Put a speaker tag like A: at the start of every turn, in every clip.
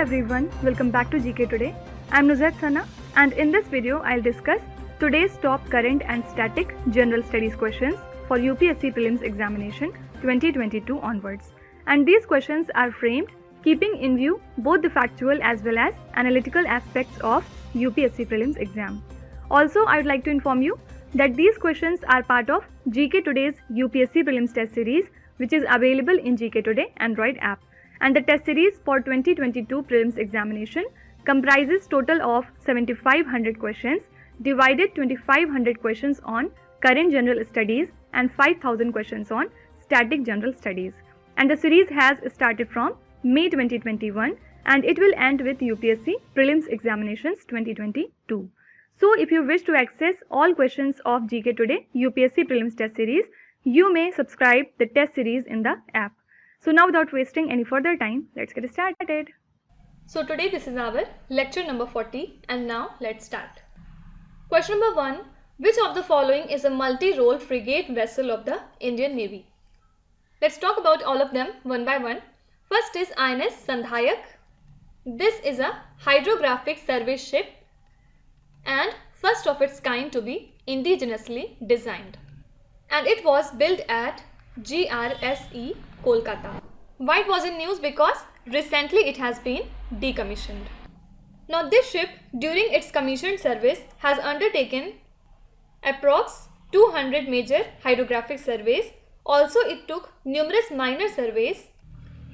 A: everyone, welcome back to GK Today. I'm Nuzhat Sana and in this video I'll discuss today's top current and static general studies questions for UPSC Prelims Examination 2022 onwards. And these questions are framed keeping in view both the factual as well as analytical aspects of UPSC Prelims exam. Also, I would like to inform you that these questions are part of GK Today's UPSC Prelims test series, which is available in GK Today Android app. And the test series for 2022 Prelims examination comprises total of 7500 questions, divided 2500 questions on current general studies and 5000 questions on static general studies. And the series has started from May 2021 and it will end with UPSC Prelims Examinations 2022. So if you wish to access all questions of GK Today UPSC Prelims test series, you may subscribe the test series in the app. So now without wasting any further time, let's get started.
B: So today this is our lecture number 40 and now let's start. Question number 1. Which of the following is a multi-role frigate vessel of the Indian Navy? Let's talk about all of them one by one. First is INS Sandhayak. This is a hydrographic survey ship and first of its kind to be indigenously designed. And it was built at GRSE Kolkata. Why it was in news? Because recently it has been decommissioned. Now this ship during its commissioned service has undertaken approx 200 major hydrographic surveys. Also it took numerous minor surveys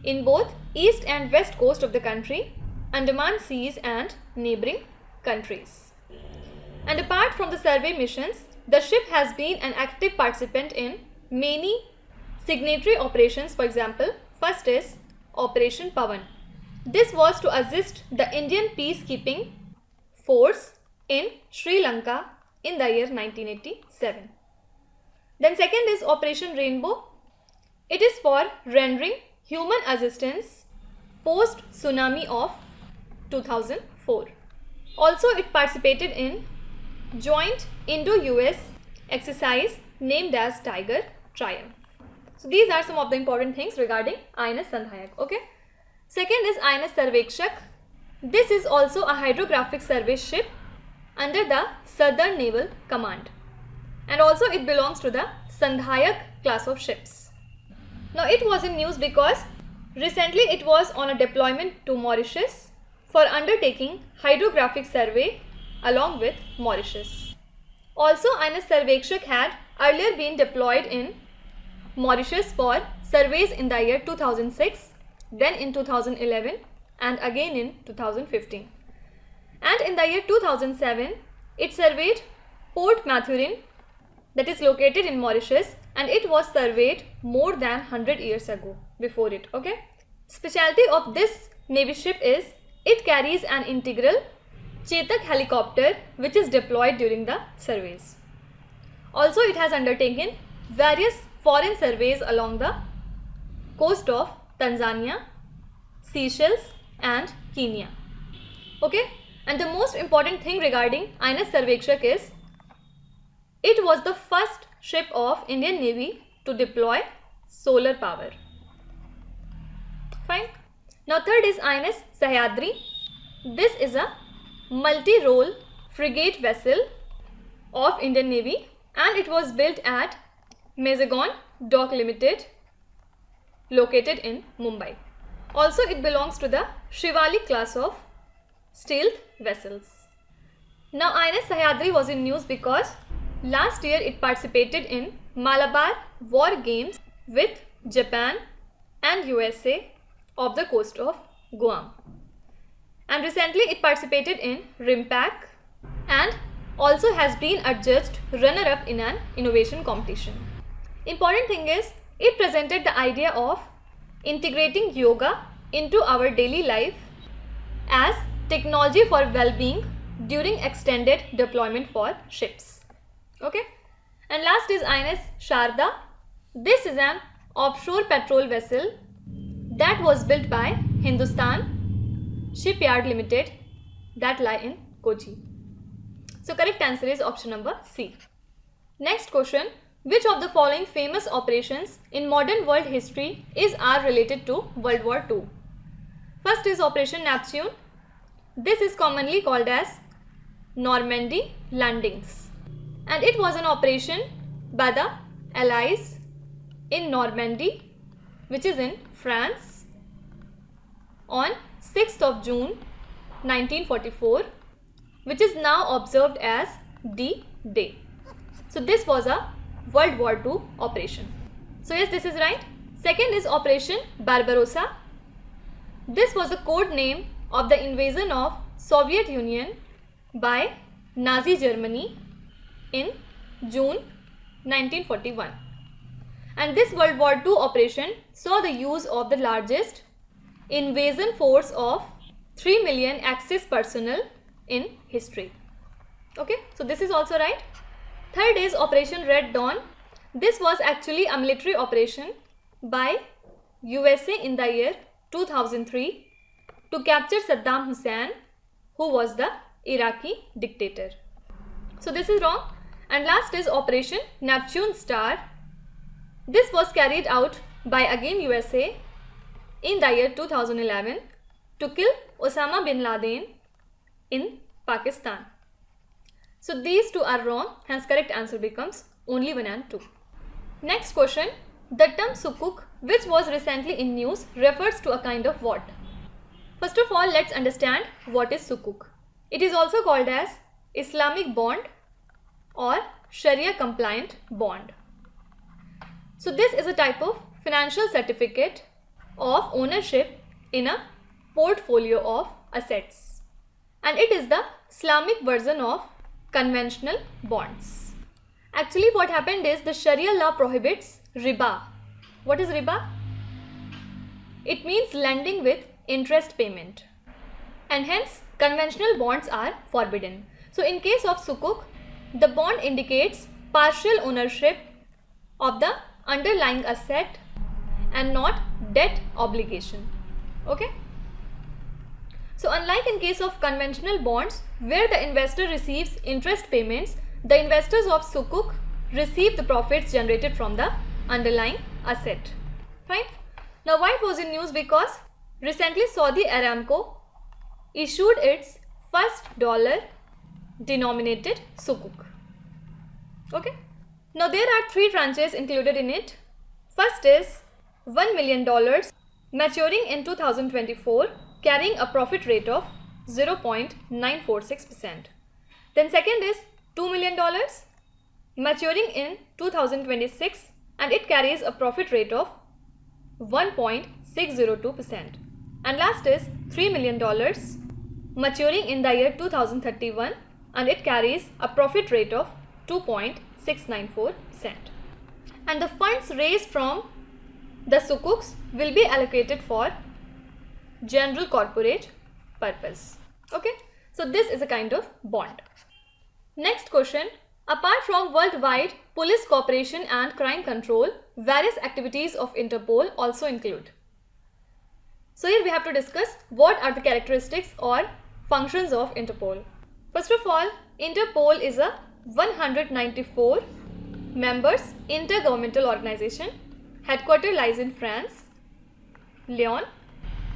B: in both east and west coast of the country, Andaman Seas and neighbouring countries. And apart from the survey missions, the ship has been an active participant in many signatory operations. For example, first is Operation Pavan. This was to assist the Indian peacekeeping force in Sri Lanka in the year 1987. Then second is Operation Rainbow. It is for rendering human assistance post tsunami of 2004. Also it participated in joint Indo-US exercise named as Tiger Triumph. So these are some of the important things regarding INS Sandhayak. Okay. Second is INS Sarvekshak. This is also a hydrographic survey ship under the Southern Naval Command. And also it belongs to the Sandhayak class of ships. Now it was in news because recently it was on a deployment to Mauritius for undertaking hydrographic survey along with Mauritius. Also INS Sarvekshak had earlier been deployed in Mauritius for surveys in the year 2006, then in 2011 and again in 2015. And in the year 2007, it surveyed Port Mathurin, that is located in Mauritius, and it was surveyed more than 100 years ago before it. Okay. Specialty of this Navy ship is it carries an integral Chetak helicopter which is deployed during the surveys. Also it has undertaken various foreign surveys along the coast of Tanzania, Seychelles and Kenya. Okay. And the most important thing regarding INS Sarvekshak is it was the first ship of Indian Navy to deploy solar power. Fine. Now third is INS Sahyadri. This is a multi-role frigate vessel of Indian Navy and it was built at Mazagon Dock Limited located in Mumbai. Also it belongs to the Shivalik class of stealth vessels. Now INS Sahyadri was in news because last year it participated in Malabar War Games with Japan and USA off the coast of Guam. And recently it participated in RIMPAC and also has been adjudged runner-up in an innovation competition. Important thing is it presented the idea of integrating yoga into our daily life as technology for well-being during extended deployment for ships. Okay. And last is INS Sharda. This is an offshore patrol vessel that was built by Hindustan Shipyard Limited that lie in Kochi. So correct answer is option number C. Next question. Which of the following famous operations in modern world history are related to World War II? First is Operation Neptune. This is commonly called as Normandy landings, and it was an operation by the Allies in Normandy, which is in France, on 6th of June 1944, which is now observed as D-Day. So this was a World War II operation. So yes, this is right. Second is Operation Barbarossa. This was the code name of the invasion of Soviet Union by Nazi Germany in June 1941. And this World War II operation saw the use of the largest invasion force of 3 million Axis personnel in history. Okay, so this is also right. Third is Operation Red Dawn. This was actually a military operation by USA in the year 2003 to capture Saddam Hussein, who was the Iraqi dictator. So this is wrong. And last is Operation Neptune Star. This was carried out by again USA in the year 2011 to kill Osama bin Laden in Pakistan. So these two are wrong, hence correct answer becomes only 1 and 2. Next question. The term sukuk, which was recently in news, refers to a kind of what? First of all, let's understand what is sukuk. It is also called as Islamic bond or Sharia compliant bond. So this is a type of financial certificate of ownership in a portfolio of assets, and it is the Islamic version of conventional bonds. Actually what happened is the Sharia law prohibits riba. What is riba? It means lending with interest payment, and hence conventional bonds are forbidden. So in case of sukuk, the bond indicates partial ownership of the underlying asset and not debt obligation. Okay. So unlike in case of conventional bonds where the investor receives interest payments, the investors of sukuk receive the profits generated from the underlying asset. Fine. Now why it was in news? Because recently Saudi Aramco issued its first dollar denominated sukuk. Okay. Now there are 3 tranches included in it. First is $1 million maturing in 2024, carrying a profit rate of 0.946%. Then second is $2 million maturing in 2026, and it carries a profit rate of 1.602%. And last is $3 million maturing in the year 2031, and it carries a profit rate of 2.694%. And the funds raised from the sukuks will be allocated for general corporate purpose. Okay, so this is a kind of bond. Next question. Apart from worldwide police cooperation and crime control, various activities of Interpol also include. So here we have to discuss what are the characteristics or functions of Interpol. First of all, Interpol is a 194 members intergovernmental organization. Headquarters lies in France, Lyon,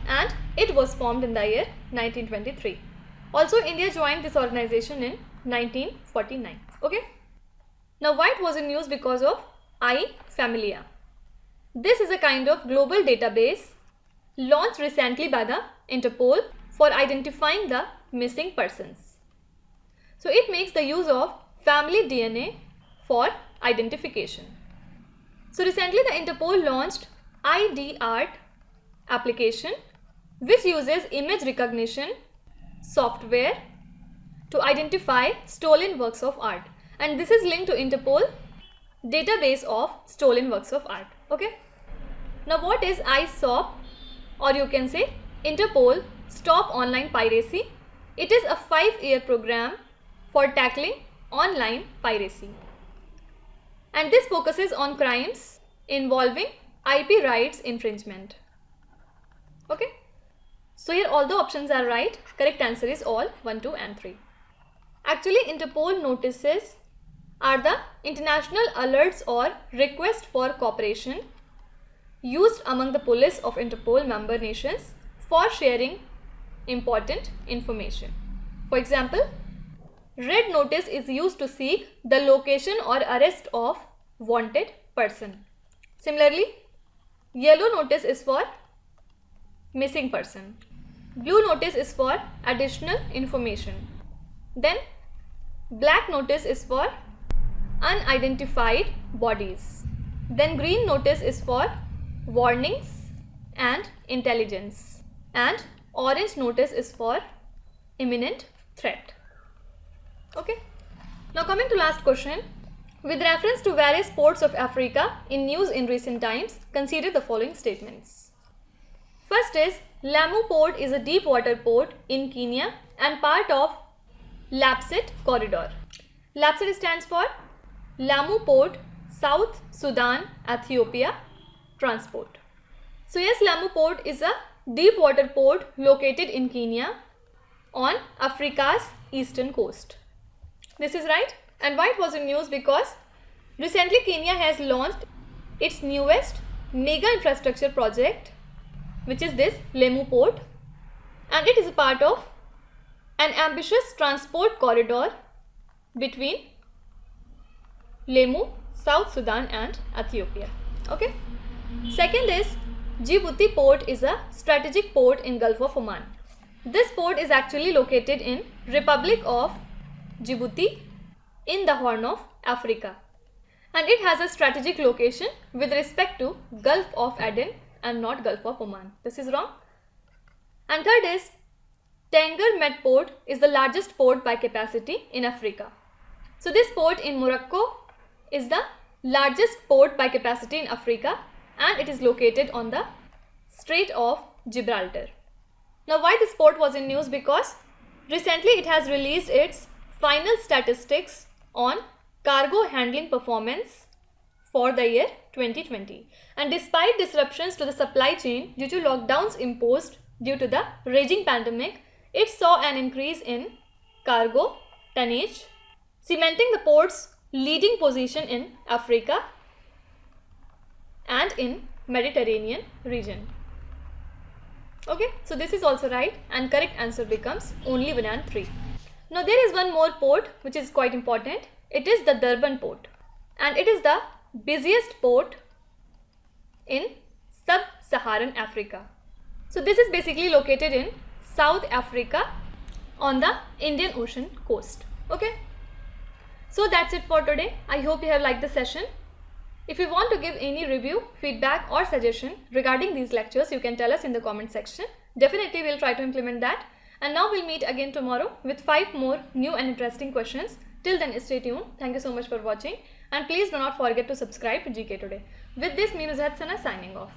B: and it was formed in the year 1923. Also, India joined this organization in 1949. Okay. Now, why it was in news? Because of iFamilia. This is a kind of global database launched recently by the Interpol for identifying the missing persons. So it makes the use of family DNA for identification. So recently the Interpol launched IDART application, which uses image recognition software to identify stolen works of art, and this is linked to Interpol database of stolen works of art. Okay. Now what is ISOP, or you can say Interpol Stop Online Piracy? It is a 5-year program for tackling online piracy, and this focuses on crimes involving IP rights infringement. Okay. So here all the options are right. Correct answer is all 1, 2 and 3. Actually, Interpol notices are the international alerts or request for cooperation used among the police of Interpol member nations for sharing important information. For example, red notice is used to seek the location or arrest of wanted person. Similarly, yellow notice is for missing person. Blue notice is for additional information. Then black notice is for unidentified bodies. Then green notice is for warnings and intelligence. And orange notice is for imminent threat. Okay. Now coming to last question. With reference to various ports of Africa in news in recent times, consider the following statements. First is, Lamu Port is a deep water port in Kenya and part of Lapset Corridor. Lapset stands for Lamu Port, South Sudan, Ethiopia Transport. So yes, Lamu Port is a deep water port located in Kenya on Africa's eastern coast. This is right. And why it was in news? Because recently Kenya has launched its newest mega infrastructure project, which is this Lamu Port, and it is a part of an ambitious transport corridor between Lamu, South Sudan and Ethiopia. Okay. Second is, Djibouti Port is a strategic port in Gulf of Oman. This port is actually located in Republic of Djibouti in the Horn of Africa, and it has a strategic location with respect to Gulf of Aden and not Gulf of Oman. This is wrong. And third is, Tanger Med Port is the largest port by capacity in Africa. So this port in Morocco is the largest port by capacity in Africa, and it is located on the Strait of Gibraltar. Now why this port was in news? Because recently it has released its final statistics on cargo handling performance for the year 2020. And despite disruptions to the supply chain due to lockdowns imposed due to the raging pandemic, it saw an increase in cargo tonnage, cementing the port's leading position in Africa and in Mediterranean region. Okay, so this is also right, and correct answer becomes only 1 and 3. Now there is one more port which is quite important. It is the Durban port, and it is the busiest port in sub-Saharan Africa. So this is basically located in South Africa on the Indian Ocean coast. Okay. So that's it for today. I hope you have liked the session. If you want to give any review, feedback or suggestion regarding these lectures, you can tell us in the comment section. Definitely we'll try to implement that. And now we'll meet again tomorrow with 5 more new and interesting questions. Till then, stay tuned. Thank you so much for watching. And please do not forget to subscribe to GK Today. With this, me Nuzhat Sana signing off.